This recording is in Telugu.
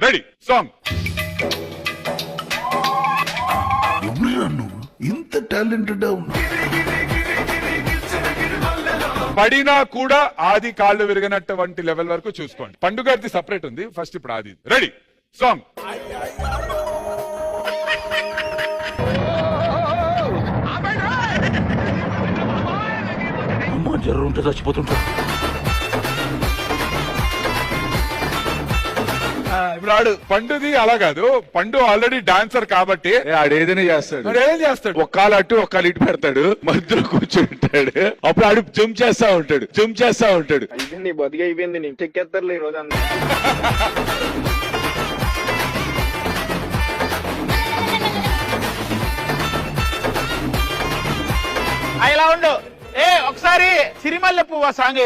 Ready song. ఎవరురా నువ్వు ఇంత టాలెంటెడ్ ఉన్నా? పడినా కూడా ఆది కాళ్ళు విరగనటువంటి లెవెల్ వరకు చూసుకోండి. పండుగది సపరేట్ ఉంది, ఫస్ట్ ఇప్పుడు ఆది. Ready song. అమ్మా జ్వరం ఉంటే చచ్చిపోతుంటా. ఇప్పుడు ఆడు పండుది అలా కాదు, పండు ఆల్రెడీ డాన్సర్ కాబట్టి ఆడేదైనా చేస్తాడు. మరి ఏం చేస్తాడు? ఒక్కాలు అటు ఒక్కాలు ఇటు పెడతాడు, మధ్యలో కూర్చుంటాడు. అప్పుడు ఆడు జంప్ చేస్తా ఉంటాడు. అయిపోయింది బతికి అయిపోయింది, నీకు చెక్కేస్తారులే ఈ రోజు అంతా. ఇలా ఉండు. ఒకసారి సిరిమల్లె పువ్వు సాంగ్